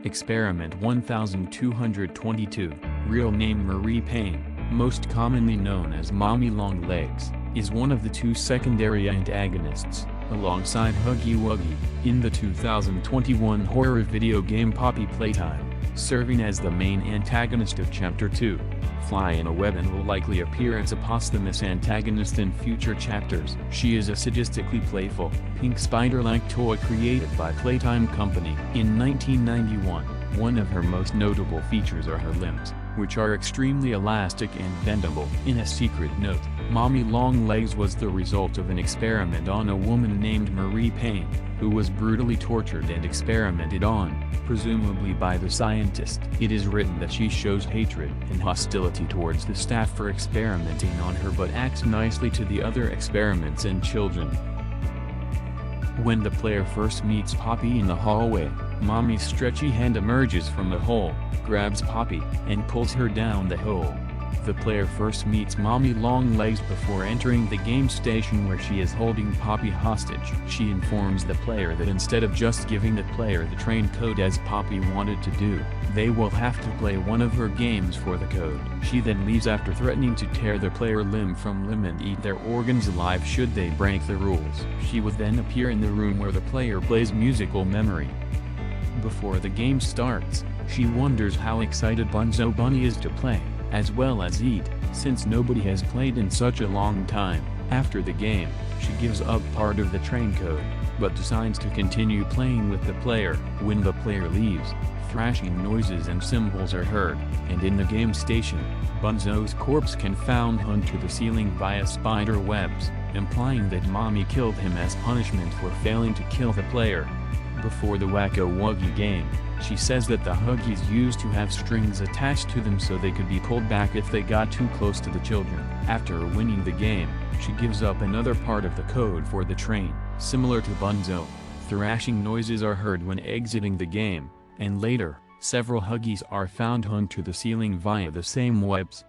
Experiment 1222, real name Marie Payne, most commonly known as Mommy Longlegs, is one of the two secondary antagonists, alongside Huggy Wuggy, in the 2021 horror video game Poppy Playtime, serving as the main antagonist of Chapter 2. Fly in a Web and will likely appear as a posthumous antagonist in future chapters. She is a sadistically playful, pink spider-like toy created by Playtime Company in 1991. One of her most notable features are her limbs, which are extremely elastic and bendable. In a secret note, Mommy Longlegs was the result of an experiment on a woman named Marie Payne, who was brutally tortured and experimented on, presumably by the scientist. It is written that she shows hatred and hostility towards the staff for experimenting on her but acts nicely to the other experiments and children. When the player first meets Poppy in the hallway, Mommy's stretchy hand emerges from the hole, grabs Poppy, and pulls her down the hole. The player first meets Mommy Longlegs before entering the game station where she is holding Poppy hostage. She informs the player that instead of just giving the player the train code as Poppy wanted to do, they will have to play one of her games for the code. She then leaves after threatening to tear the player limb from limb and eat their organs alive should they break the rules. She would then appear in the room where the player plays musical memory. Before the game starts, she wonders how excited Bunzo Bunny is to play, as well as eat, since nobody has played in such a long time. After the game, she gives up part of the train code, but decides to continue playing with the player. When the player leaves, thrashing noises and cymbals are heard, and in the game station, Bunzo's corpse can found hung to the ceiling via spider webs, implying that Mommy killed him as punishment for failing to kill the player. Before the Wacko-Wuggy game, she says that the Huggies used to have strings attached to them so they could be pulled back if they got too close to the children. After winning the game, she gives up another part of the code for the train. Similar to Bunzo, thrashing noises are heard when exiting the game, and later, several Huggies are found hung to the ceiling via the same webs.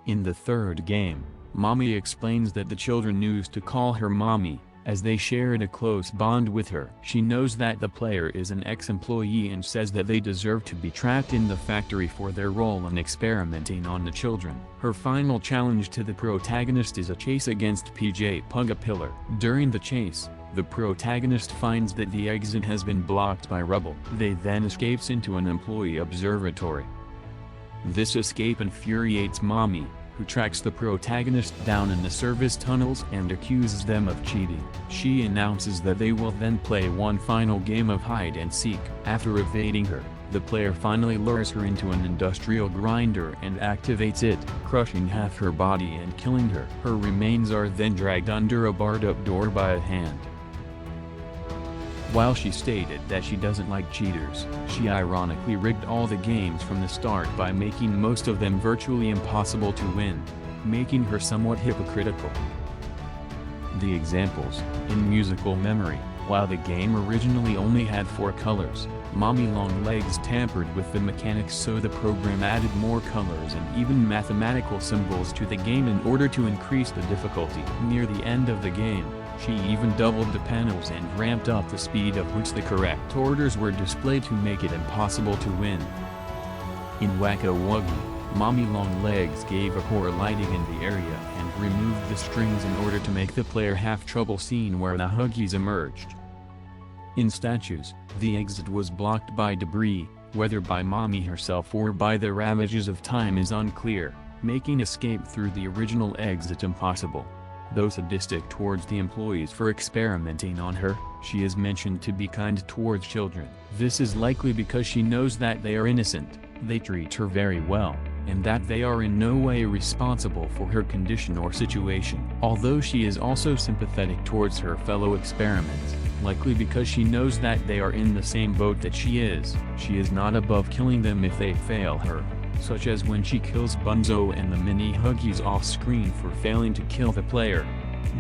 In the third game, Mommy explains that the children used to call her Mommy, as they shared a close bond with her. She knows that the player is an ex-employee and says that they deserve to be trapped in the factory for their role in experimenting on the children. Her final challenge to the protagonist is a chase against PJ Pug-A-Pillar. During the chase, the protagonist finds that the exit has been blocked by rubble. They then escapes into an employee observatory. This escape infuriates Mommy, who tracks the protagonist down in the service tunnels and accuses them of cheating. She announces that they will then play one final game of hide and seek. After evading her, the player finally lures her into an industrial grinder and activates it, crushing half her body and killing her. Her remains are then dragged under a barred-up door by a hand. While she stated that she doesn't like cheaters, she ironically rigged all the games from the start by making most of them virtually impossible to win, making her somewhat hypocritical. The examples: in musical memory, while the game originally only had 4 colors, Mommy Longlegs tampered with the mechanics so the program added more colors and even mathematical symbols to the game in order to increase the difficulty. Near the end of the game, she even doubled the panels and ramped up the speed at which the correct orders were displayed to make it impossible to win. In Wacko-Wuggy, Mommy Longlegs gave a poor lighting in the area and removed the strings in order to make the player have trouble seeing where the Huggies emerged. In statues, the exit was blocked by debris, whether by Mommy herself or by the ravages of time is unclear, making escape through the original exit impossible. Though sadistic towards the employees for experimenting on her, she is mentioned to be kind towards children. This is likely because she knows that they are innocent, they treat her very well, and that they are in no way responsible for her condition or situation. Although she is also sympathetic towards her fellow experiments, likely because she knows that they are in the same boat that she is not above killing them if they fail her, such as when she kills Bunzo and the mini Huggies off-screen for failing to kill the player.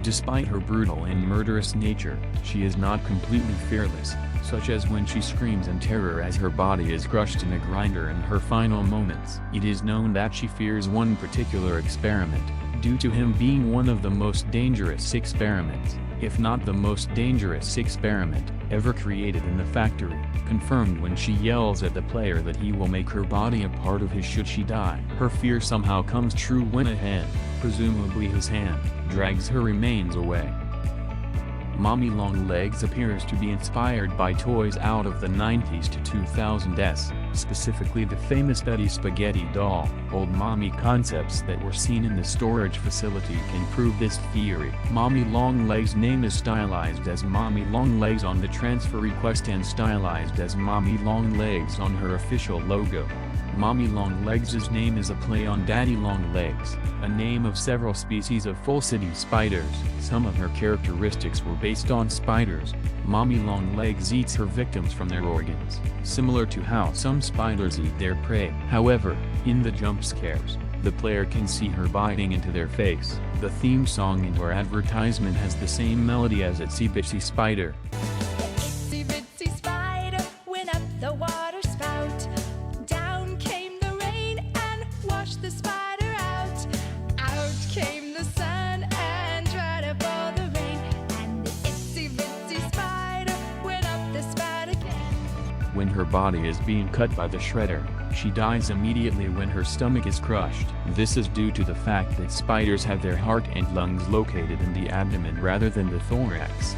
Despite her brutal and murderous nature, she is not completely fearless, such as when she screams in terror as her body is crushed in a grinder in her final moments. It is known that she fears one particular experiment, due to him being one of the most dangerous experiments. if not the most dangerous experiment ever created in the factory, confirmed when she yells at the player that he will make her body a part of his should she die. Her fear somehow comes true when a hand, presumably his hand, drags her remains away. Mommy Longlegs appears to be inspired by toys out of the 90s to 2000s, specifically the famous Betty Spaghetti doll. Old mommy concepts that were seen in the storage facility can prove this theory. Mommy Longlegs' name is stylized as Mommy Longlegs on the transfer request and stylized as Mommy Longlegs on her official logo. Mommy Longlegs' name is a play on Daddy Longlegs, a name of several species of full city spiders. Some of her characteristics were based on spiders. Mommy Longlegs eats her victims from their organs, similar to how some spiders eat their prey. However, in the jump scares, the player can see her biting into their face. The theme song in her advertisement has the same melody as Itsy Bitsy Spider. Itsy bitsy spider went up the water spout. Down came the rain and washed the spider out. Out came the sun and dried up all the rain. And the itsy bitsy spider went up the spout again. When her body is being cut by the shredder, she dies immediately when her stomach is crushed. This is due to the fact that spiders have their heart and lungs located in the abdomen rather than the thorax.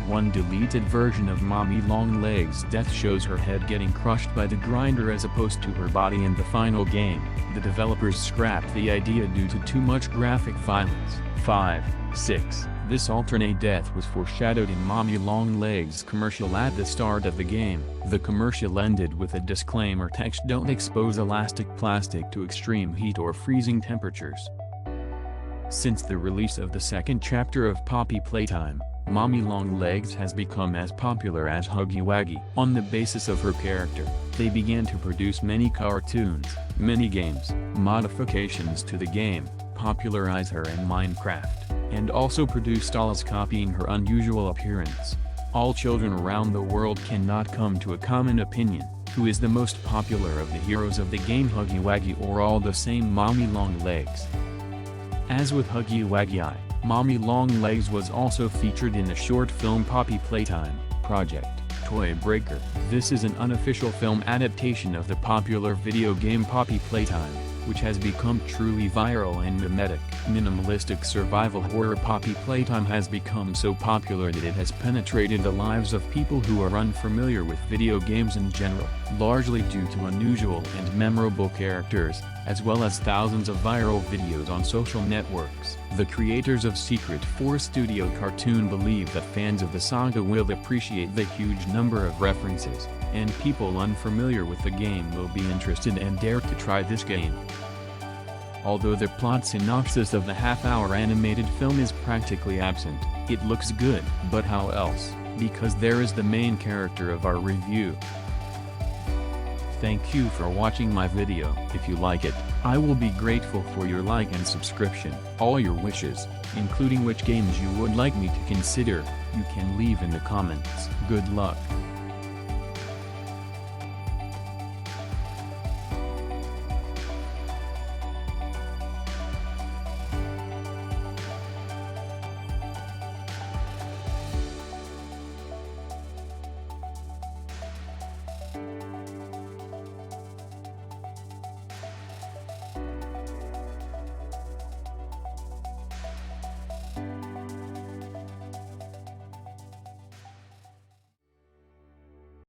One deleted version of Mommy Longlegs' death shows her head getting crushed by the grinder as opposed to her body in the final game. The developers scrapped the idea due to too much graphic violence. 5. 6. This alternate death was foreshadowed in Mommy Longlegs' commercial at the start of the game. The commercial ended with a disclaimer text: "Don't expose elastic plastic to extreme heat or freezing temperatures." Since the release of the second chapter of Poppy Playtime, Mommy Longlegs has become as popular as Huggy Wuggy. On the basis of her character, they began to produce many cartoons, minigames, modifications to the game, popularize her in Minecraft, and also produce dolls copying her unusual appearance. All children around the world cannot come to a common opinion: who is the most popular of the heroes of the game, Huggy Wuggy or all the same Mommy Longlegs? As with Huggy Wuggy, Mommy Longlegs was also featured in the short film Poppy Playtime, Project Toy Breaker. This is an unofficial film adaptation of the popular video game Poppy Playtime, which has become truly viral and mimetic. Minimalistic survival horror Poppy Playtime has become so popular that it has penetrated the lives of people who are unfamiliar with video games in general, largely due to unusual and memorable characters, as well as thousands of viral videos on social networks. The creators of Secret Force Studio Cartoon believe that fans of the saga will appreciate the huge number of references, and people unfamiliar with the game will be interested and dare to try this game. Although the plot synopsis of the half-hour animated film is practically absent, it looks good. But how else? Because there is the main character of our review. Thank you for watching my video. If you like it, I will be grateful for your like and subscription. All your wishes, including which games you would like me to consider, you can leave in the comments. Good luck.